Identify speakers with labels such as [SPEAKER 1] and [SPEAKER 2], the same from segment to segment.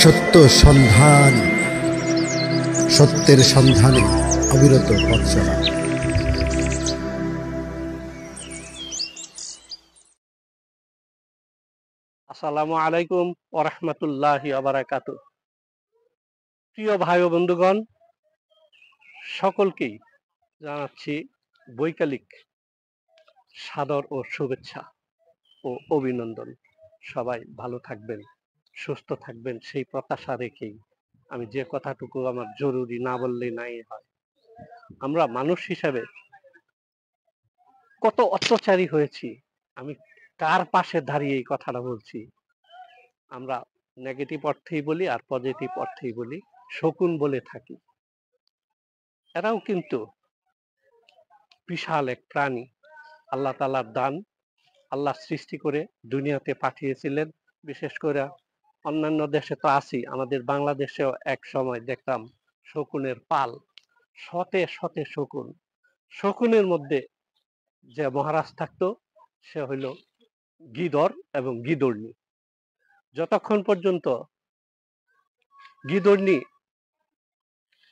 [SPEAKER 1] সত্য সন্ধান, সত্যের সন্ধানে অবিরত পথ চলা।
[SPEAKER 2] আসসালামু আলাইকুম ওয়া রাহমাতুল্লাহি ওয়া বারাকাতুহু। প্রিয় ভাই ও বন্ধুগণ, সকলকেই জানাচ্ছি বৈকালিক সাদর ও শুভেচ্ছা ও অভিনন্দন। সবাই ভালো থাকবেন, সুস্থ থাকবেন, সেই প্রত্যাশা রেখেই আমি যে কথাটুকু আমার জরুরি না বললে নাই হয়। আমরা মানুষ হিসাবে কত অত্যাচারী হয়েছি, আমি কার পাশে দাঁড়িয়ে এই কথাটা বলছি। আমরা নেগেটিভ অর্থেই বলি আর পজিটিভ অর্থেই বলি, শকুন বলে থাকি। এরাও কিন্তু বিশাল এক প্রাণী, আল্লাহ তাআলার দান। আল্লাহ সৃষ্টি করে দুনিয়াতে পাঠিয়েছিলেন। বিশেষ করে অন্যান্য দেশে তো আছি, আমাদের বাংলাদেশেও এক সময় দেখতাম শকুনের পাল, শতে শতে শকুন। শকুনের মধ্যে যে মহারাজ থাকতো সে হইল গিদর এবং গিদড়নি। যতক্ষণ পর্যন্ত গিদড়নি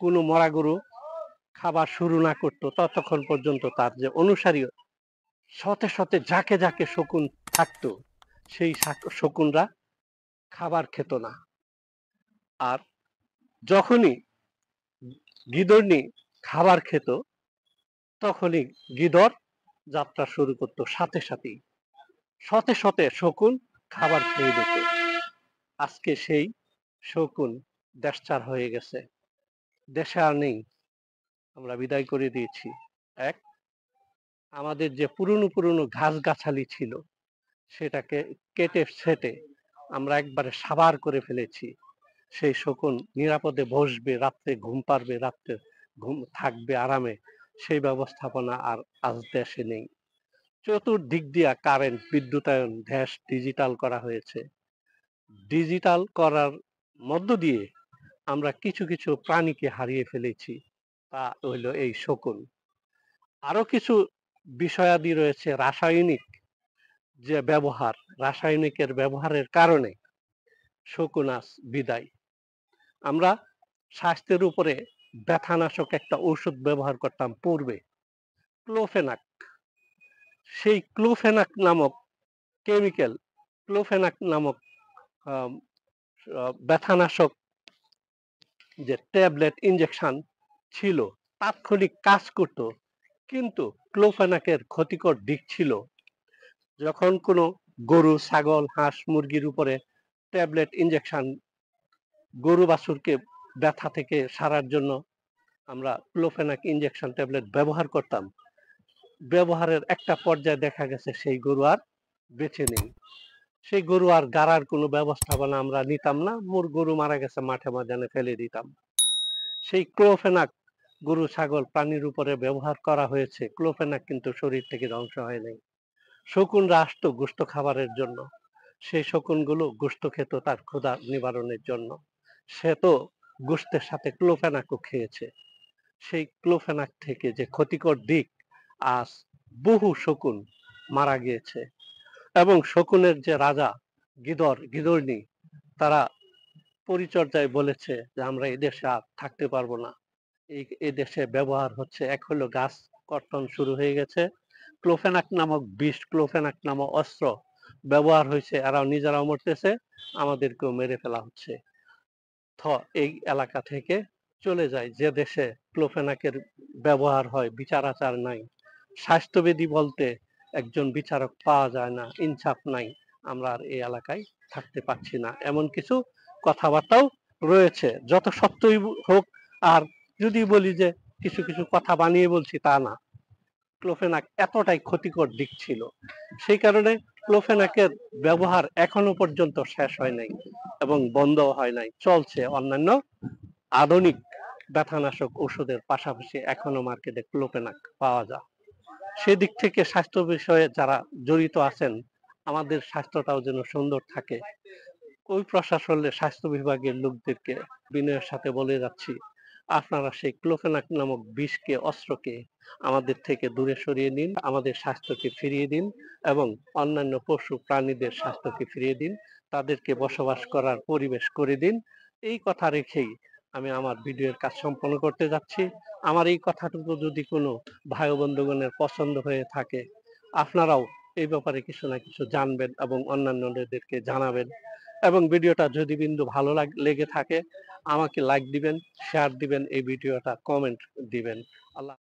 [SPEAKER 2] কোনো মরা গরু খাবার শুরু না করতো ততক্ষণ পর্যন্ত তার যে অনুসারী শতে শতে যাকে যাকে শকুন থাকতো সেই শকুনরা খাবার খেত না। আর যখনই গিদড়নি খাবার খেত তখনই গিদর যাত্রা শুরু করতো, সাথে সাথেই শতে শতে শকুন খাবার খেয়ে দিত। আজকে সেই শকুন দেশছাড় হয়ে গেছে, দেশে আর নেই, আমরা বিদায় করে দিয়েছি। এক, আমাদের যে পুরনো পুরনো গাছগাছালি ছিল সেটাকে কেটে ছেটে আমরা একবারে সাবার করে ফেলেছি। সেই শকুন নিরাপদে বসবে, রাত্রে ঘুম পারবে, রাত্রে ঘুম থাকবে আরামে, সেই ব্যবস্থাপনা আর আজ দেশে নেই। চতুর্দিক দিয়া কারেন্ট, বিদ্যুতায়ন, দেশ ডিজিটাল করা হয়েছে। ডিজিটাল করার মধ্য দিয়ে আমরা কিছু কিছু প্রাণীকে হারিয়ে ফেলেছি, তা হইল এই শকুন। আরো কিছু বিষয়াদি রয়েছে, রাসায়নিক যে ব্যবহার, রাসায়নিকের ব্যবহারের কারণে শকুন আজ বিদায়। আমরা স্বাস্থ্যের উপরে ব্যথানাশক একটা ঔষধ ব্যবহার করতাম পূর্বে, ক্লোফেনাক। সেই ক্লোফেনাক নামক কেমিক্যাল, ক্লোফেনাক নামক ব্যথানাশক যে ট্যাবলেট ইনজেকশন ছিল, তাৎক্ষণিক কাজ করত, কিন্তু ক্লোফেনাকের ক্ষতিকর দিক ছিল। যখন কোনো গরু, ছাগল, হাঁস, মুরগির উপরে ট্যাবলেট ইনজেকশন, গরু বাছুরকে ব্যথা থেকে সারার জন্য আমরা ক্লোফেনাক ইনজেকশন ট্যাবলেট ব্যবহার করতাম, ব্যবহারের একটা পর্যায়ে দেখা গেছে সেই গরু আর বেঁচে নেই। সেই গরু আর গাড়ার কোনো ব্যবস্থাপনা আমরা নিতাম না, গরু মারা গেছে মাঠে ময়দানে ফেলে দিতাম। সেই ক্লোফেনাক গরু, ছাগল, প্রাণীর উপরে ব্যবহার করা হয়েছে, ক্লোফেনাক কিন্তু শরীর থেকে ধ্বংস হয় নাই। শকুনরা আসতো গোস্ত খাবারের জন্য, সেই শকুনগুলো গোস্ত খেত তার ক্ষুধা নিবারণের জন্য। সে তো গোস্তের সাথে ক্লোফেনাকও খেয়েছে। সেই ক্লোফেনাক থেকে যে ক্ষতিকর দিক, আজ বহু শকুন মারা গিয়েছে। এবং শকুনের যে রাজা গিদর, গিদড়নি, তারা পরিচর্যায় বলেছে যে আমরা এই দেশে আর থাকতে পারবো না। এই দেশে ব্যবহার হচ্ছে, এক হলো গাছ কর্তন শুরু হয়ে গেছে, ক্লোফেনাক নামক বিষ, ক্লোফেনাক নামক অস্ত্র ব্যবহার হয়েছে, এরাও নিজেরাও মরতেছে, আমাদেরকেও মেরে ফেলা হচ্ছে। এই এলাকা থেকে চলে যায়, যে দেশে ক্লোফেনাকের ব্যবহার হয়, বিচার আচার নাই, স্বাস্থ্যবিধি বলতে একজন বিচারক পাওয়া যায় না, ইনসাফ নাই, আমরা আর এই এলাকায় থাকতে পারছি না, এমন কিছু কথাবার্তাও রয়েছে। যত সত্যই হোক, আর যদি বলি যে কিছু কিছু কথা বানিয়ে বলছি, তা না। ক্লোফেনাক এতটাই ক্ষতিকর দিক ছিল, সেই কারণে ক্লোফেনাকের ব্যবহার এখনো পর্যন্ত শেষ হয় নাই এবং বন্ধ হয় নাই, চলছে। অন্যান্য আধুনিক ব্যথানাশক ওষুধের পাশাপাশি এখনো মার্কেটে ক্লোফেনাক পাওয়া যায়। সেদিক থেকে স্বাস্থ্য বিষয়ে যারা জড়িত আছেন, আমাদের স্বাস্থ্যটাও যেন সুন্দর থাকে, ওই প্রশাসনের স্বাস্থ্য বিভাগের লোকদেরকে বিনয়ের সাথে বলে যাচ্ছি, আপনারা সেই ক্লোফেনাক নামক বিষকে অস্ত্রকে আমাদের থেকে দূরে সরিয়ে নিন, আমাদের স্বাস্থ্যকে ফিরিয়ে দিন এবং অন্যান্য পশু প্রাণীদের স্বাস্থ্যকে ফিরিয়ে দিন, তাদেরকে বসবাস করার পরিবেশ করে দিন। এই কথা রেখেই আমি আমার ভিডিওর কাজ সম্পন্ন করতে যাচ্ছি। আমার এই কথাটুকু যদি কোনো ভাই বন্ধুগণের পছন্দ হয়ে থাকে, আপনারাও এই ব্যাপারে কিছু না কিছু জানবেন এবং অন্যান্যদেরকে জানাবেন এবং ভিডিওটা যদি বিন্দু ভালো লেগে থাকে আমাকে লাইক দিবেন, শেয়ার দিবেন, এই ভিডিওটা কমেন্ট দিবেন। আল্লাহ